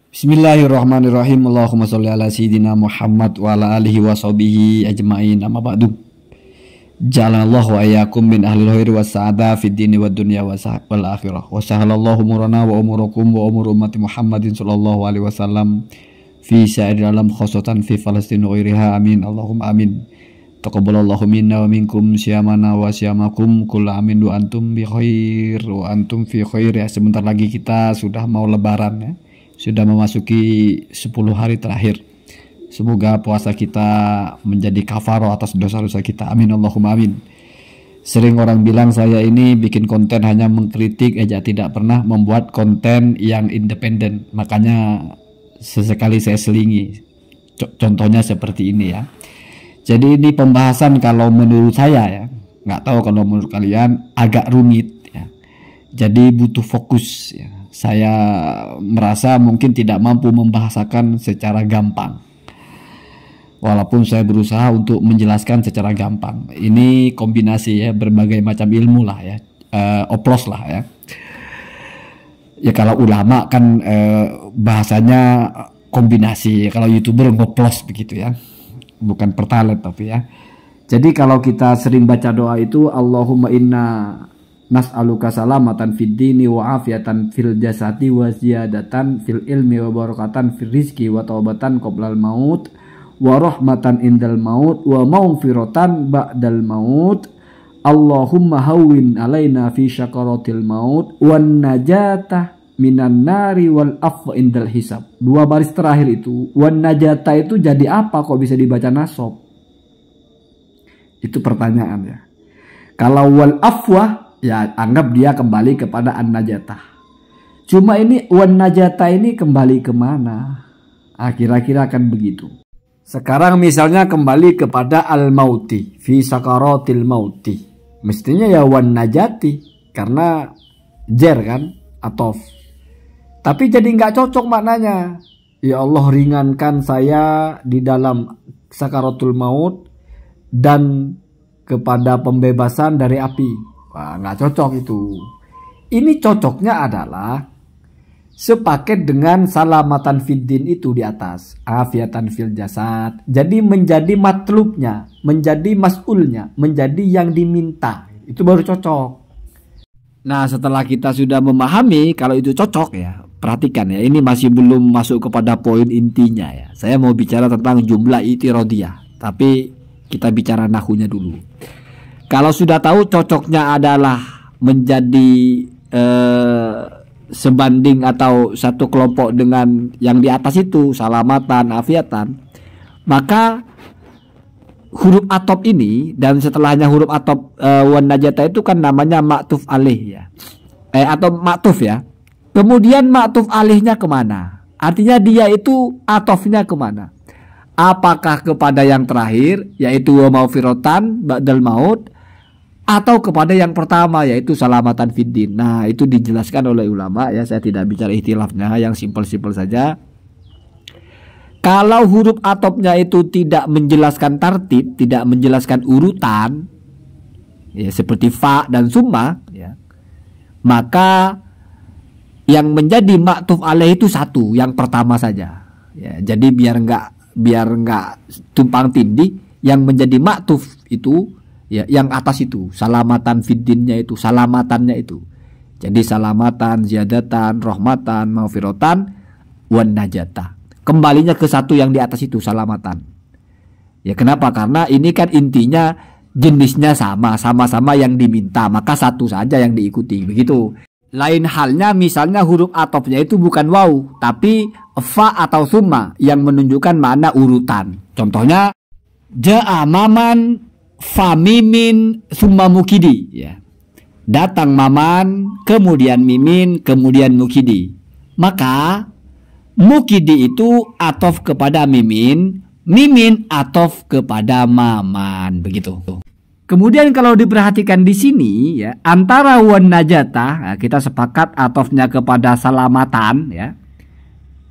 Bismillahirrahmanirrahim. Allahumma sholli ala sayyidina Muhammad wa ala alihi wa sahbihi ajma'in. Amma ba'du. Ja'alallahu wa iyyakum min ahlil khairi was sa'ada fid dini wad dunya wal akhirah. Wa sahalallahu umurana wa umurakum wa umur ummati Muhammadin sallallahu alaihi wasallam fi sa'iril alam khassatan fi Falastin wa ghairiha. Amin. Allahumma amin. Taqabbalallahu minna wa minkum siyamana wa siyamakum kullu amin wa antum bi khair wa antum fi khair. Ya, sebentar lagi kita sudah mau lebaran ya. Sudah memasuki 10 hari terakhir. Semoga puasa kita menjadi kafaroh atas dosa-dosa kita. Amin Allahumma amin. Sering orang bilang saya ini bikin konten hanya mengkritik aja, tidak pernah membuat konten yang independen. Makanya sesekali saya selingi. Contohnya seperti ini ya. Jadi ini pembahasan kalau menurut saya ya, nggak tahu kalau menurut kalian, agak rumit ya. Jadi butuh fokus ya. Saya merasa mungkin tidak mampu membahasakan secara gampang. Walaupun saya berusaha untuk menjelaskan secara gampang. Ini kombinasi ya, berbagai macam ilmu lah ya. Oplos lah ya. Ya kalau ulama kan bahasanya kombinasi. Kalau YouTuber ngoplos begitu ya. Bukan pertalite tapi ya. Jadi kalau kita sering baca doa itu, Allahumma inna nas'aluka salamatan fid dini wa afiatan fil jasati wa ziyadatan fil ilmi wa barakatan fil rizki wa taubatan qoblal maut wa rahmatan indal maut wa maghfiratan ba'dal maut. Allahumma hawwin alaina fi syakaratil maut wan najatah minan nari wal afwa indal hisab. Dua baris terakhir itu, wan najatah itu jadi apa kok bisa dibaca nasab? Itu pertanyaan ya. Kalau wal afwa, ya anggap dia kembali kepada an-najatah. Cuma ini wan-najatah ini kembali kemana? Kira-kira akan begitu. Sekarang misalnya kembali kepada al-mauti, fi sakaratil mauti. Mestinya ya wan-najati, karena jer kan, atof. Tapi jadi nggak cocok maknanya. Ya Allah ringankan saya di dalam sakaratul maut dan kepada pembebasan dari api. Wah, nggak cocok itu. Ini cocoknya adalah sepaket dengan salamatan fiddin itu di atas, afiatan fil jasad. Jadi menjadi matlubnya, menjadi mas'ulnya, menjadi yang diminta. Itu baru cocok. Nah, setelah kita sudah memahami kalau itu cocok ya, perhatikan ya, ini masih belum masuk kepada poin intinya ya. Saya mau bicara tentang jumlah i'tiradiyah, tapi kita bicara nahunya dulu. Kalau sudah tahu cocoknya adalah menjadi sebanding atau satu kelompok dengan yang di atas itu, salamatan, afiatan, maka huruf atop ini dan setelahnya huruf atop wan najata itu kan namanya ma'tuf alih ya, atau ma'tuf ya. Kemudian ma'tuf alihnya kemana? Artinya dia itu atofnya kemana? Apakah kepada yang terakhir yaitu wa maghfiratan ba'dal maut, atau kepada yang pertama yaitu salamatan fiddin. Nah, itu dijelaskan oleh ulama ya, saya tidak bicara ikhtilafnya, yang simpel-simpel saja. Kalau huruf atopnya itu tidak menjelaskan tartib, tidak menjelaskan urutan ya, seperti fa dan summa ya, maka yang menjadi ma'tuf alaih itu satu, yang pertama saja ya. Jadi biar nggak tumpang tindih, yang menjadi ma'tuf itu ya, yang atas itu, salamatan fiddinnya itu, salamatannya itu. Jadi salamatan, ziyadatan, rahmatan, maghfiratan, wan najatah. Kembalinya ke satu yang di atas itu, salamatan. Ya kenapa? Karena ini kan intinya jenisnya sama-sama yang diminta, maka satu saja yang diikuti, begitu. Lain halnya misalnya huruf atofnya itu bukan waw, tapi fa atau summa yang menunjukkan makna urutan. Contohnya ja'a maman famimin summa mukidi ya. Datang maman, kemudian mimin, kemudian mukidi. Maka mukidi itu atof kepada mimin, mimin atof kepada maman, begitu. Kemudian kalau diperhatikan di sini ya, antara wan najatah, ya, kita sepakat atofnya kepada salamatan ya.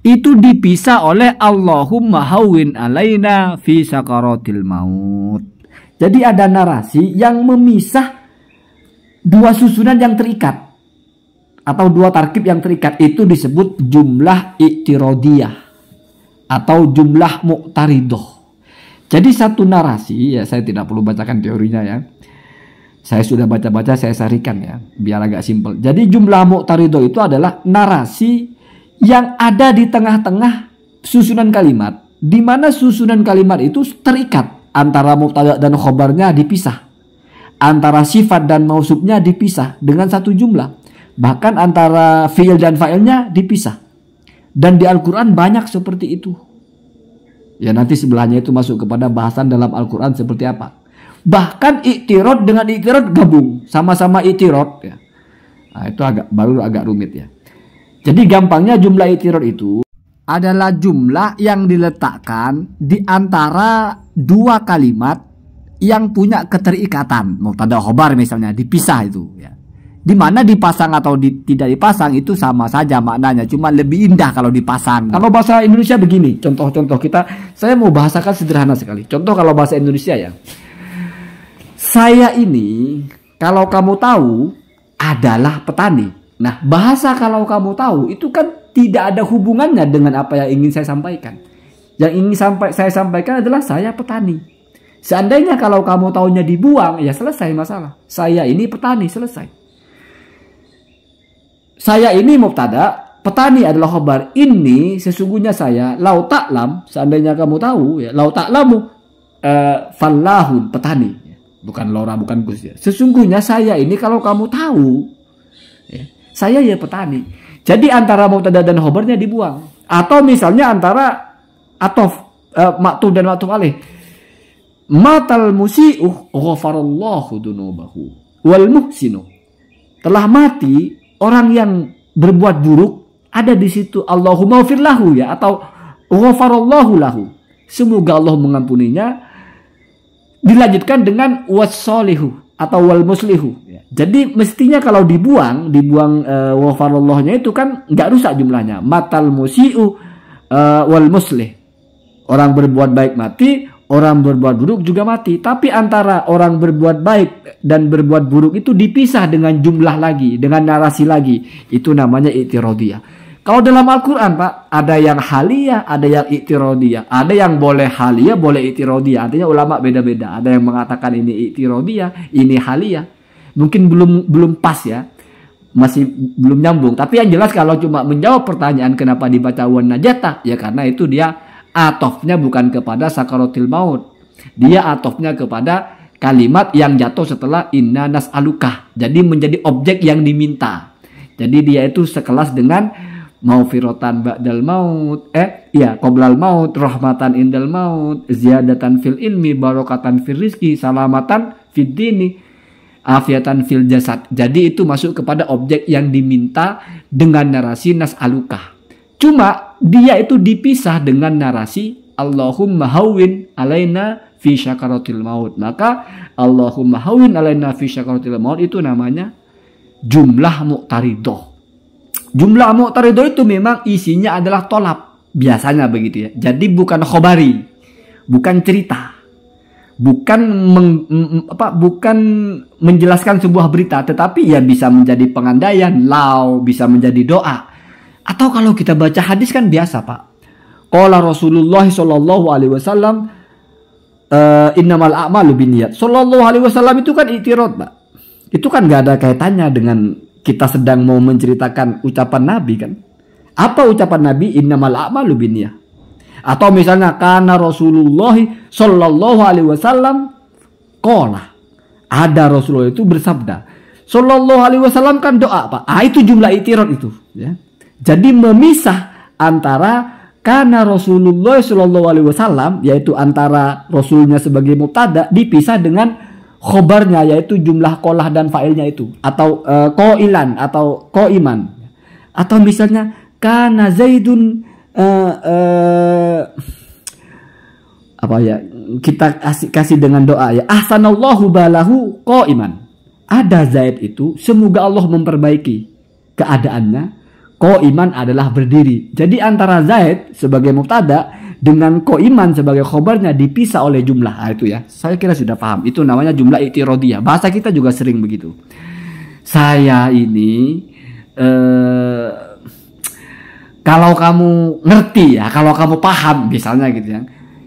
Itu dipisah oleh Allahumma hawwin alaina fi sakaratil maut. Jadi ada narasi yang memisah dua susunan yang terikat. atau dua tarkib yang terikat itu disebut jumlah i'tirodiyah atau jumlah mu'taridoh. Jadi satu narasi, ya saya tidak perlu bacakan teorinya ya. Saya sudah baca-baca, saya sarikan ya, biar agak simpel. Jadi jumlah mu'taridoh itu adalah narasi yang ada di tengah-tengah susunan kalimat, di mana susunan kalimat itu terikat, antara mubtada dan khobarnya dipisah, antara sifat dan mausufnya dipisah dengan satu jumlah, bahkan antara fi'il dan fa'ilnya dipisah. Dan di Al-Quran banyak seperti itu. Ya nanti sebelahnya itu masuk kepada bahasan dalam Al-Quran seperti apa. Bahkan i'tirad dengan i'tirad gabung, sama-sama i'tirad ya. Nah, itu baru agak rumit ya. Jadi gampangnya jumlah i'tirad itu adalah jumlah yang diletakkan di antara dua kalimat yang punya keterikatan. Mubtada khobar misalnya dipisah itu ya. Di mana dipasang atau tidak dipasang itu sama saja maknanya, cuma lebih indah kalau dipasang. Kalau bahasa Indonesia begini, contoh-contoh saya mau bahasakan sederhana sekali. Contoh kalau bahasa Indonesia ya. Saya ini kalau kamu tahu adalah petani. Nah, bahasa kalau kamu tahu itu kan tidak ada hubungannya dengan apa yang ingin saya sampaikan. Yang ingin saya sampaikan adalah saya petani. Seandainya kalau kamu tahunya dibuang, ya selesai masalah. Saya ini petani, selesai. Saya ini mubtada, petani adalah khabar. Ini sesungguhnya saya, lau ta'lam, seandainya kamu tahu ya, lau ta'lamu fallahun, petani. Bukan lora, bukan gus ya. Sesungguhnya saya ini kalau kamu tahu ya, saya ya petani. Jadi antara mubtada dan khabarnya dibuang. Atau misalnya antara atof, maktub dan maktub alaih. Matal musi'uh ghafarallahu dunubahu wal muhsinu. Telah mati orang yang berbuat buruk, ada di situ Allahumma ghfir lahu ya, atau ghafarallahu lahu, semoga Allah mengampuninya. Dilanjutkan dengan wassolihu atau wal muslihu ya. Jadi mestinya kalau dibuang ghafarallahnya itu kan nggak rusak jumlahnya. Matal musi'u wal muslih, orang berbuat baik mati, orang berbuat buruk juga mati. Tapi antara orang berbuat baik dan berbuat buruk itu dipisah dengan jumlah lagi, dengan narasi lagi. Itu namanya i'tirodiyah. Kalau dalam Al-Quran Pak, ada yang haliyah, ada yang i'tirodiyah. Ada yang boleh haliyah, boleh i'tirodiyah. Artinya ulama beda-beda. Ada yang mengatakan ini i'tirodiyah, ini haliyah. Mungkin belum pas ya. Masih belum nyambung. Tapi yang jelas kalau cuma menjawab pertanyaan kenapa dibaca wan najata, ya karena itu dia atofnya bukan kepada sakaratil maut. Dia atofnya kepada kalimat yang jatuh setelah inna nas'aluka. Jadi menjadi objek yang diminta. Jadi dia itu sekelas dengan maufirotan ba'dal maut, qoblal maut, rahmatan indal maut, ziyadatan fil ilmi, barokatan fil rizki, salamatan fid dini, afiatan fil jasad. Jadi itu masuk kepada objek yang diminta dengan narasi nas'aluka. Cuma dia itu dipisah dengan narasi Allahumma hawwin alaina fi syakaratil maut. Maka Allahumma hawwin alaina fi syakaratil maut itu namanya jumlah mu'taridoh. Jumlah mu'taridoh itu memang isinya adalah tolab. Biasanya begitu ya. Jadi bukan khobari, bukan cerita, bukan menjelaskan sebuah berita, tetapi ya bisa menjadi pengandaian, bisa menjadi doa. Atau kalau kita baca hadis kan biasa Pak. Qala Rasulullah sallallahu alaihi wasallam innamal a'malu binniyat. Sallallahu alaihi wasallam itu kan i'tirad Pak. Itu kan nggak ada kaitannya dengan kita sedang mau menceritakan ucapan Nabi kan. Apa ucapan Nabi? Innamal a'malu binniyah. Atau misalnya kana Rasulullah sallallahu alaihi wasallam qala. Ada Rasulullah itu bersabda. Sallallahu alaihi wasallam kan doa Pak. Itu jumlah i'tirad itu ya. Jadi memisah antara kana Rasulullah sallallahu alaihi wasallam, yaitu antara Rasulnya sebagai mubtada dipisah dengan khobarnya, yaitu jumlah qolah dan fa'ilnya itu, atau qoilan atau qoiman, atau misalnya kana Zaidun apa ya, kita kasih dengan doa ya, ahsanallahu balahu qoiman. Ada Zaid itu semoga Allah memperbaiki keadaannya. Qoiman adalah berdiri. Jadi antara Zaid sebagai mubtada dengan qoiman sebagai khobarnya dipisah oleh jumlah. Itu ya. Saya kira sudah paham. Itu namanya jumlah i'tirodiyah. Bahasa kita juga sering begitu. Saya ini eh, kalau kamu ngerti ya, kalau kamu paham misalnya gitu ya.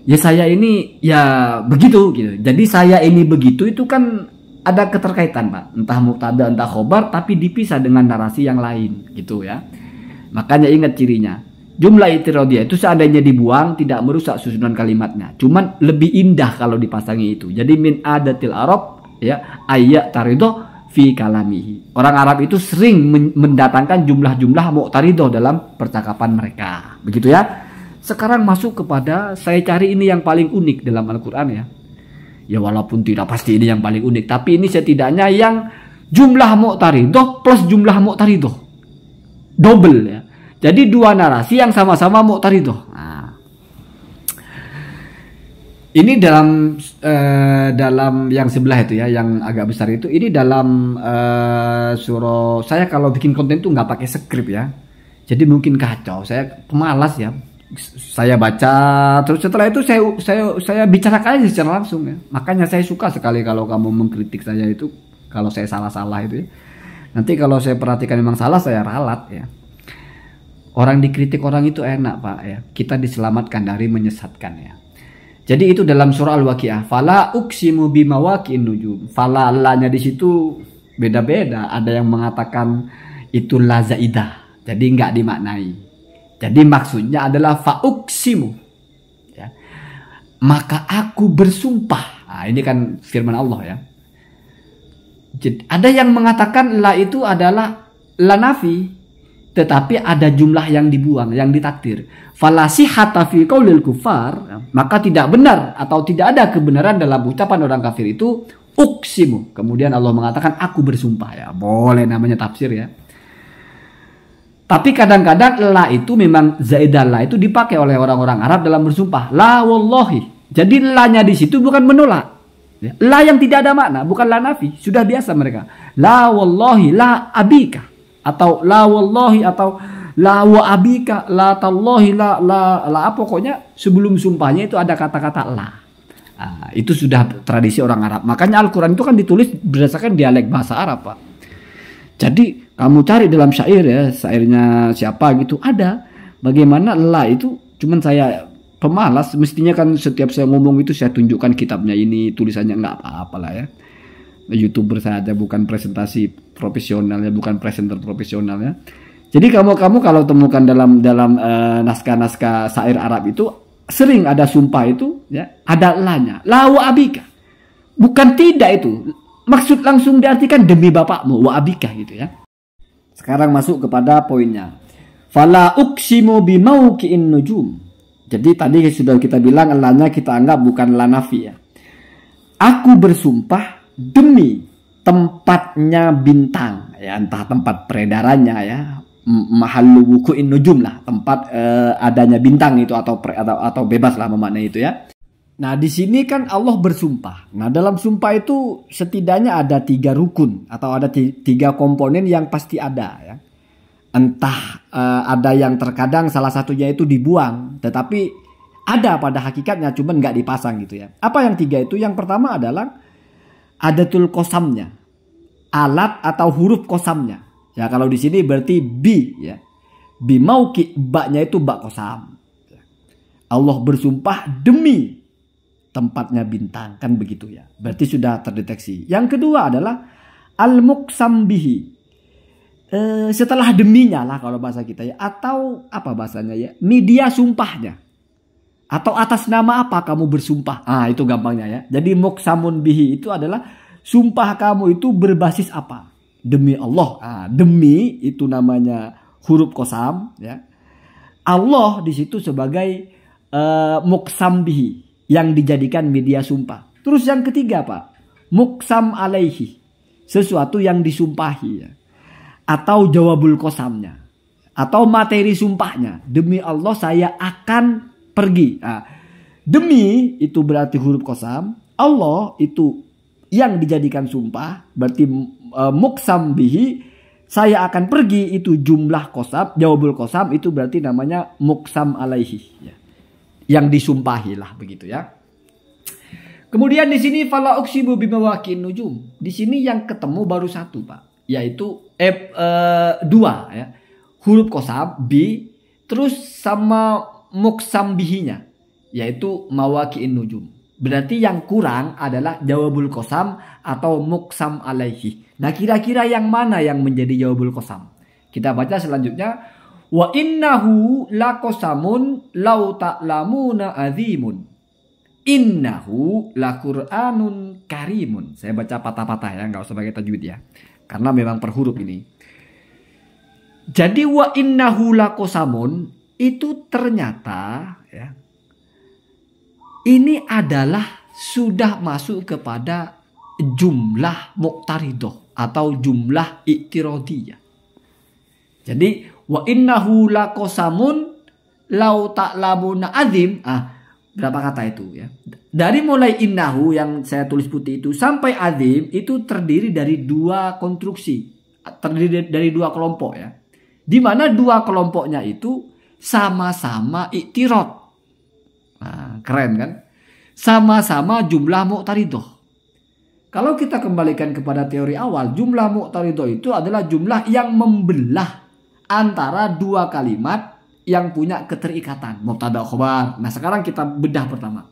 Ya saya ini ya begitu gitu. Jadi saya ini begitu itu kan ada keterkaitan Pak. Entah mubtada entah khobar tapi dipisah dengan narasi yang lain gitu ya. Makanya ingat cirinya. Jumlah itirodiyah itu seandainya dibuang tidak merusak susunan kalimatnya. Cuman lebih indah kalau dipasangi itu. Jadi min adatil Arab ya ayat tarido fi kalamihi. Orang Arab itu sering mendatangkan jumlah-jumlah mu'taridoh dalam percakapan mereka. Begitu ya. Sekarang masuk kepada saya cari ini yang paling unik dalam Al-Quran ya. Ya walaupun tidak pasti ini yang paling unik. Tapi ini setidaknya yang jumlah mu'taridoh plus jumlah mu'taridoh. Double ya. Jadi dua narasi yang sama-sama mu'taridoh. Nah. Ini dalam yang sebelah itu ya. Yang agak besar itu. Ini dalam surah. Saya kalau bikin konten tuh nggak pakai skrip ya. Jadi mungkin kacau. Saya pemalas ya. Saya baca terus setelah itu saya bicarakan aja secara langsung ya. Makanya saya suka sekali kalau kamu mengkritik saya itu kalau saya salah-salah itu ya. Nanti kalau saya perhatikan memang salah saya ralat ya. Orang dikritik orang itu enak Pak ya. Kita diselamatkan dari menyesatkan ya. Jadi itu dalam surah Al-Waqiah. Fala uqsimu bimawaqi'in nujum. Fala nya di situ beda-beda. Ada yang mengatakan itu la zaidah. Jadi nggak dimaknai. Jadi maksudnya adalah fa'uksimu ya. Maka aku bersumpah. Nah, ini kan firman Allah ya. Jadi, ada yang mengatakan la itu adalah la nafi, tetapi ada jumlah yang dibuang, yang ditakdir. Falasihata fi qaulil kufar, maka tidak benar atau tidak ada kebenaran dalam ucapan orang kafir itu uksimu. Kemudian Allah mengatakan aku bersumpah ya. Boleh namanya tafsir ya. Tapi kadang-kadang la itu memang zaidah la itu dipakai oleh orang-orang Arab dalam bersumpah. La wallahi. Jadi la-nya di situ bukan menolak. La yang tidak ada makna, bukan la nafi. Sudah biasa mereka. La wallahi la abika atau la wallahi atau la wa abika la tallahi la pokoknya sebelum sumpahnya itu ada kata-kata la. Nah, itu sudah tradisi orang Arab. Makanya Al-Qur'an itu kan ditulis berdasarkan dialek bahasa Arab, Pak. Jadi kamu cari dalam syair ya, syairnya siapa gitu ada. Bagaimana la itu cuman saya pemalas, mestinya kan setiap saya ngomong itu saya tunjukkan kitabnya ini, tulisannya nggak apa-apa lah ya. YouTuber saja bukan presentasi profesional ya, bukan presenter profesional ya. Jadi kamu kalau temukan dalam naskah-naskah syair Arab itu sering ada sumpah itu ya, ada la-nya. La wa abika. Bukan tidak itu. Maksud langsung diartikan demi bapakmu wa abika gitu ya. Sekarang masuk kepada poinnya. Fala uqsimu bimauqi'in nujum. Jadi tadi sudah kita bilang la-nya kita anggap bukan la nafi ya. Aku bersumpah demi tempatnya bintang ya, entah tempat peredarannya ya, mahallu wuqu'in nujum lah, tempat adanya bintang itu atau bebas lah memaknai itu ya. Nah di sini kan Allah bersumpah. Nah dalam sumpah itu setidaknya ada 3 rukun atau ada 3 komponen yang pasti ada ya. Entah ada yang terkadang salah satunya itu dibuang, tetapi ada pada hakikatnya cuman nggak dipasang gitu ya. Apa yang 3 itu? Yang pertama adalah adatul kosamnya, alat atau huruf kosamnya. Ya kalau di sini berarti bi ya. Bimauki baknya itu bak kosam. Allah bersumpah demi tempatnya bintang kan begitu ya. Berarti sudah terdeteksi. Yang kedua adalah al-muqsam bihi. Setelah deminya lah kalau bahasa kita ya, atau apa bahasanya ya, media sumpahnya, atau atas nama apa kamu bersumpah. Itu gampangnya ya. Jadi muqsamun bihi itu adalah sumpah kamu itu berbasis apa, demi Allah. Demi itu namanya huruf qasam ya. Allah di situ sebagai muqsam bihi yang dijadikan media sumpah. Terus yang ketiga Pak, muqsam alaihi, sesuatu yang disumpahi ya. Atau jawabul kosamnya, atau materi sumpahnya. Demi Allah saya akan pergi. Demi itu berarti huruf kosam. Allah itu yang dijadikan sumpah. Berarti muqsam bihi, saya akan pergi, itu jumlah kosam. Jawabul kosam itu berarti namanya muqsam alaihi ya. Yang disumpahi lah begitu ya. Kemudian di sini fala uqsimu bimawaqi'in nujum. Di sini yang ketemu baru satu Pak. yaitu dua ya. Huruf qasam bi terus sama muqsam bihinya yaitu mawaqi'in nujum. Berarti yang kurang adalah jawabul qasam atau muqsam alaihi. Nah, kira-kira yang mana yang menjadi jawabul qasam? Kita baca selanjutnya, wa innahu laqasamun law ta'lamuna azimun. Innahu laqur'anun karimun. Saya baca patah-patah ya, nggak usah pakai tajwid ya. Karena memang per huruf ini. Jadi wa innahu laqasamun itu ternyata ya, ini adalah sudah masuk kepada jumlah muqtaridah atau jumlah i'tiradiyah. Jadi wa innahu laqasamun law ta'lamuna azim. Berapa kata itu ya? Dari mulai innahu yang saya tulis putih itu sampai azim itu terdiri dari dua konstruksi, terdiri dari dua kelompok ya. Di mana dua kelompoknya itu sama-sama i'tirad. Nah, keren kan? Sama-sama jumlah muqtaridah. Kalau kita kembalikan kepada teori awal, jumlah muqtaridah itu adalah jumlah yang membelah antara dua kalimat yang punya keterikatan, mubtada khobar. Nah, sekarang kita bedah pertama.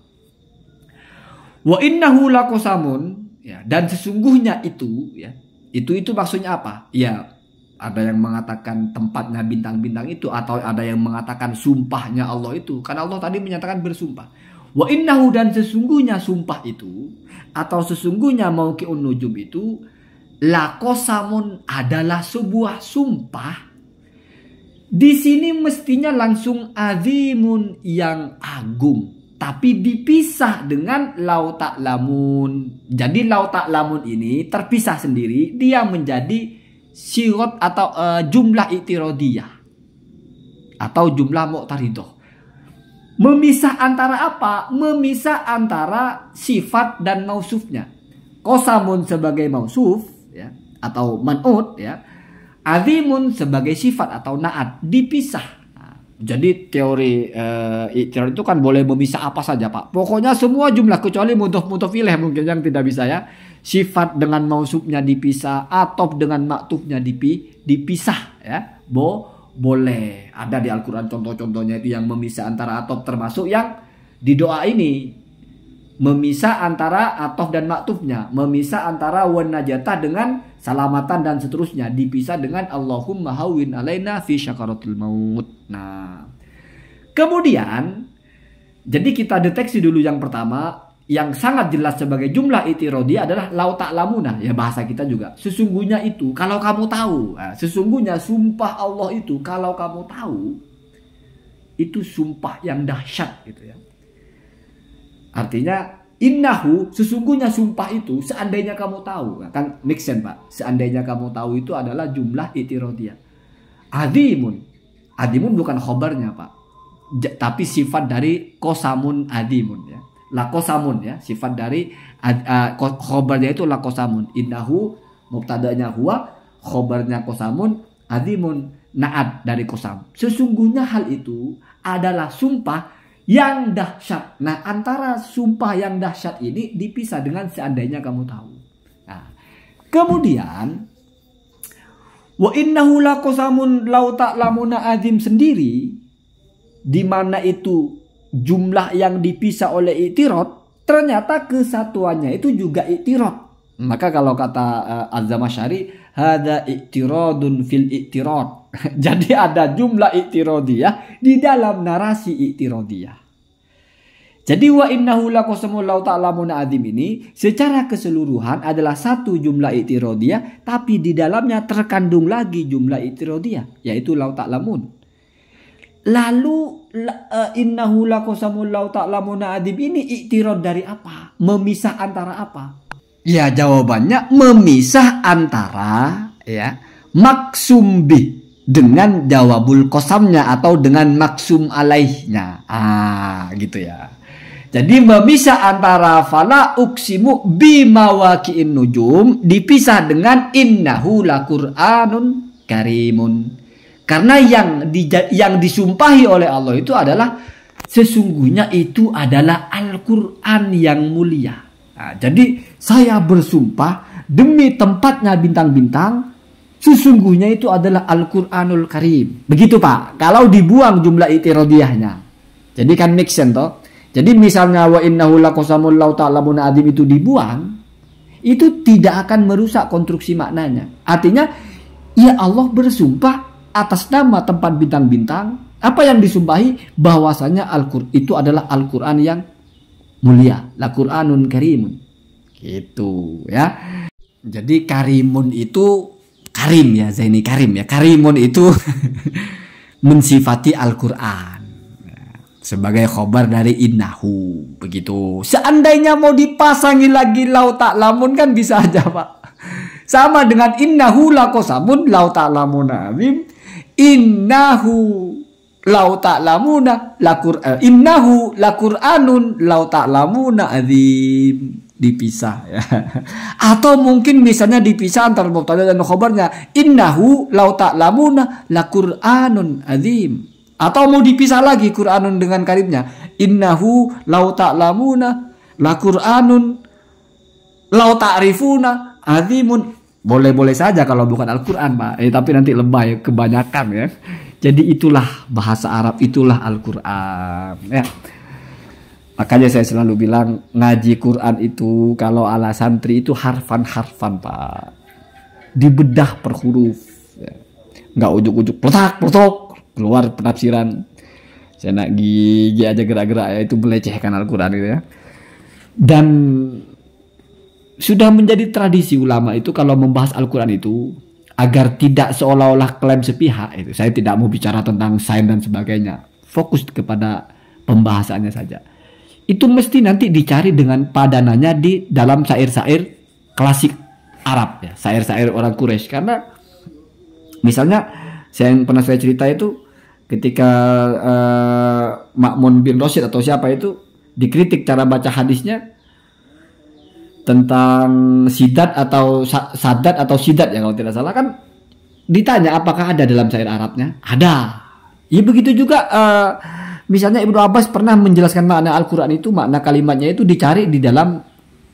Wa innahu laqasamun ya, dan sesungguhnya itu ya. Itu maksudnya apa? Ya, ada yang mengatakan tempatnya bintang-bintang itu, atau ada yang mengatakan sumpahnya Allah itu. Karena Allah tadi menyatakan bersumpah. Wa innahu, dan sesungguhnya sumpah itu atau sesungguhnya mauqi'un nujum itu laqasamun adalah sebuah sumpah. Di sini mestinya langsung azimun yang agung, tapi dipisah dengan lau ta'lamun. Jadi lau ta'lamun ini terpisah sendiri, dia menjadi syirat atau jumlah i'tiradiyah atau jumlah muqtaridah. Memisah antara apa? Memisah antara sifat dan mausufnya. Qasamun sebagai mausuf ya, atau man'ut ya. Azimun sebagai sifat atau na'at, dipisah. Jadi teori i'tirad itu kan boleh memisah apa saja, Pak. Pokoknya semua jumlah kecuali mudhof ilaih mungkin yang tidak bisa ya. Sifat dengan mausufnya dipisah, atof dengan maktufnya dipisah ya. Boleh. Ada di Al-Qur'an contoh-contohnya itu yang memisah antara atof, termasuk yang di doa ini. Memisah antara atof dan maktufnya, memisah antara wan najatah dengan salamatan dan seterusnya, dipisah dengan Allahumma hawwin alaina fi syakaratil maut. Nah, kemudian jadi kita deteksi dulu yang pertama yang sangat jelas sebagai jumlah i'tiradiyah adalah lau ta'lamuna, ya bahasa kita juga. Sesungguhnya itu kalau kamu tahu. Nah, sesungguhnya sumpah Allah itu kalau kamu tahu, itu sumpah yang dahsyat gitu ya. Artinya innahu, sesungguhnya sumpah itu seandainya kamu tahu, kan make sense Pak. Seandainya kamu tahu itu adalah jumlah i'tiradiyah. Azimun bukan khobarnya Pak, tapi sifat dari qasamun azimun ya. Laqasamun ya, sifat dari khobarnya itu laqasamun. Innahu mubtada'nya huwa, khobarnya qasamun, azimun na'at dari qasam. Sesungguhnya hal itu adalah sumpah yang dahsyat. Nah, antara sumpah yang dahsyat ini dipisah dengan seandainya kamu tahu. Nah, kemudian wa innahu laqasamun law ta'lamuna azim sendiri, di mana itu jumlah yang dipisah oleh i'tirad, ternyata kesatuannya itu juga i'tirad. Maka kalau kata Az-Zamakhsyari, hadza i'tiradun fil i'tirad. Jadi ada jumlah i'tiradiyah di dalam narasi i'tiradiyah. Jadi wa innahu laqasamul law ta'lamuna azim ini secara keseluruhan adalah satu jumlah i'tiradiyah, tapi di dalamnya terkandung lagi jumlah i'tiradiyah, yaitu law ta'lamun. Lalu innahu laqasamul law ta'lamuna azim ini i'tirad dari apa? Memisah antara apa? Ya, jawabannya memisah antara ya maksum bih dengan jawabul qasamnya atau dengan maksum alaihnya. Gitu ya. Jadi memisah antara fala uksimu bimawaqi'in nujum dipisah dengan innahu laqur'anun karimun. Karena yang disumpahi oleh Allah itu adalah sesungguhnya itu adalah Al-Qur'an yang mulia. Nah, jadi saya bersumpah demi tempatnya bintang-bintang, sesungguhnya itu adalah Al-Qur'anul Karim. Begitu Pak. Kalau dibuang jumlah i'tiradiyahnya. Jadi kan make sense toh. Jadi misalnya wa innahu laqasamul law ta'lamuna adzim itu dibuang, itu tidak akan merusak konstruksi maknanya. Artinya ya Allah bersumpah atas nama tempat bintang-bintang. Apa yang disumpahi? Bahwasanya Al-Qur'an itu adalah Al-Qur'an yang mulia, la Qur'anun karimun. Gitu ya. Jadi karimun itu karim ya, Zaini karim ya. Karimun itu mensifati Al-Qur'an sebagai khobar dari innahu, begitu. Seandainya mau dipasangi lagi lau ta'lamun kan bisa aja Pak. Sama dengan innahu laqasamun lau ta'lamuna adzim. Innahu lau ta'lamuna innahu laqur'anun lau ta'lamuna adzim. Dipisah ya. Atau mungkin misalnya dipisah antara mubtada dan khobarnya. Innahu lau ta'lamuna laqur'anun adzim. Atau mau dipisah lagi Qur'anun dengan karimnya. Innahu lau ta'lamuna laqur'anun lau ta'rifuna adzimun. Boleh-boleh saja kalau bukan Al-Qur'an, Pak. Tapi nanti lebay kebanyakan ya. Jadi itulah bahasa Arab, itulah Al-Qur'an ya. Makanya saya selalu bilang ngaji Quran itu kalau ala santri itu harfan-harfan Pak. Dibedah per huruf ya. Nggak ujuk-ujuk pletak-pletok keluar penafsiran. Saya nak gigi aja gerak-gerak ya, itu melecehkan Al-Quran gitu ya. Dan sudah menjadi tradisi ulama itu kalau membahas Al-Quran itu agar tidak seolah-olah klaim sepihak itu. Saya tidak mau bicara tentang sains dan sebagainya. Fokus kepada pembahasannya saja. Itu mesti nanti dicari dengan padanannya di dalam syair-syair klasik Arab ya, syair-syair orang Quraisy. Karena misalnya yang pernah saya cerita itu ketika Ma'mun bin Rashid atau siapa itu dikritik cara baca hadisnya tentang sidat atau sadat atau sidat ya kalau tidak salah, kan ditanya apakah ada dalam syair Arabnya? Ada. Ya begitu juga misalnya Ibnu Abbas pernah menjelaskan makna Al-Quran itu, makna kalimatnya itu dicari di dalam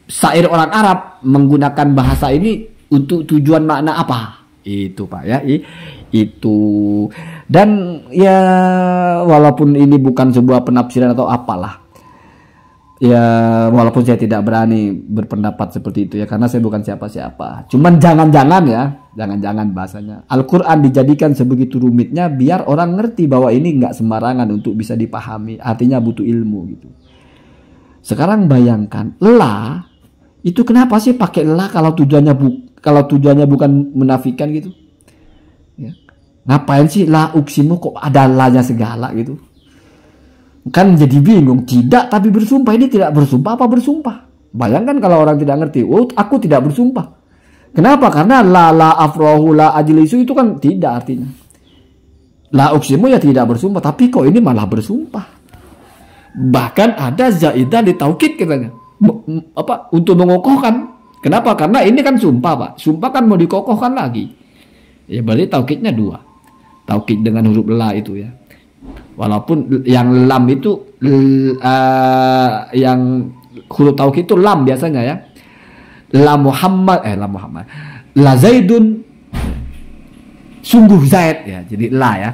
syair orang Arab menggunakan bahasa ini untuk tujuan makna apa. Itu Pak ya, itu. Dan ya walaupun ini bukan sebuah penafsiran atau apalah, ya walaupun saya tidak berani berpendapat seperti itu ya, karena saya bukan siapa-siapa. Cuman jangan-jangan ya, jangan-jangan bahasanya Al-Quran dijadikan sebegitu rumitnya biar orang ngerti bahwa ini nggak sembarangan untuk bisa dipahami, artinya butuh ilmu gitu. Sekarang bayangkan la itu kenapa sih pakai la kalau tujuannya bukan menafikan gitu ya. Ngapain sih la uksimu kok ada la-nya segala gitu, kan jadi bingung. Tidak tapi bersumpah, ini tidak bersumpah apa bersumpah. Bayangkan kalau orang tidak ngerti, oh aku tidak bersumpah. Kenapa? Karena la afrohu la ajlisu itu kan tidak artinya. La uksimu ya tidak bersumpah, tapi kok ini malah bersumpah. Bahkan ada zaidah di taukid katanya. Apa? Untuk mengokohkan. Kenapa? Karena ini kan sumpah Pak. Sumpah kan mau dikokohkan lagi. Ya berarti taukidnya dua. Taukid dengan huruf la itu ya. Walaupun yang lam itu yang huruf taukid itu lam biasanya ya. La Muhammad la Zaidun, sungguh Zaid ya, jadi la ya.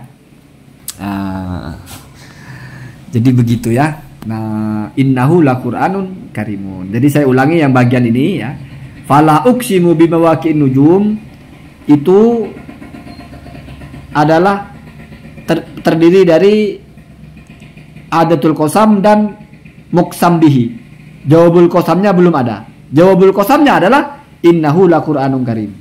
Jadi begitu ya. Nah, innahu laqur'anun karimun. Jadi saya ulangi yang bagian ini ya. Fala uqsimu bimawaqi'in nujum itu adalah terdiri dari adatul qasam dan muqsam bihi. Jawabul qasamnya belum ada. Jawabul qasamnya adalah innahu laqur'anun karim.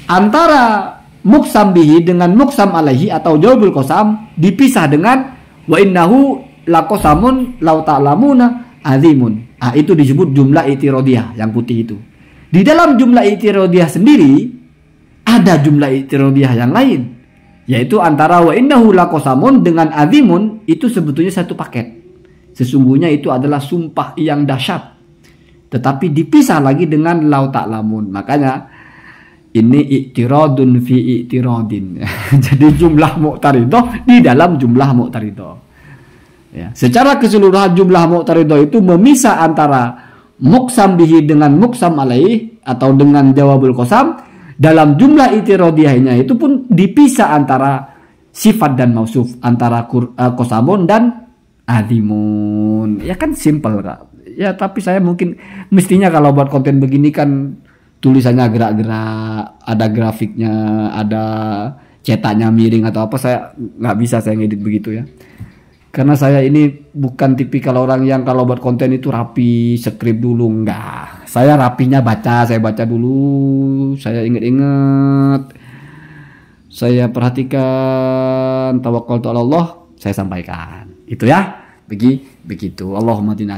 Antara muqsam bihi dengan muqsam alaihi atau jawabul qasam dipisah dengan wa innahu laqasamun law ta'lamuna azimun. Itu disebut jumlah i'tiradiyah yang putih itu. Di dalam jumlah i'tiradiyah sendiri ada jumlah i'tiradiyah yang lain, yaitu antara wa innahu laqasamun dengan azimun itu sebetulnya satu paket. Sesungguhnya itu adalah sumpah yang dahsyat. Tetapi dipisah lagi dengan law ta'lamun. Makanya ini i'tiradun fi i'tiradin. Jadi jumlah mu'taridah di dalam jumlah mu'taridah. Ya, secara keseluruhan jumlah mu'taridah itu memisah antara muqsam bihi dengan muqsam alaih atau dengan jawabul qasam. Dalam jumlah itirodiyahnya itu pun dipisah antara sifat dan mausuf, antara kosamun dan azimun. Ya kan simple Kak. Ya tapi saya mungkin mestinya kalau buat konten begini kan tulisannya gerak-gerak, ada grafiknya, ada cetaknya miring atau apa, saya nggak bisa saya ngedit begitu ya. Karena saya ini bukan tipikal orang yang kalau buat konten itu rapi, skrip dulu, enggak. Saya rapinya baca, saya baca dulu, saya inget-inget, saya perhatikan, tawakkaltu ala Allah, saya sampaikan. Itu ya, begitu. Allahumma tina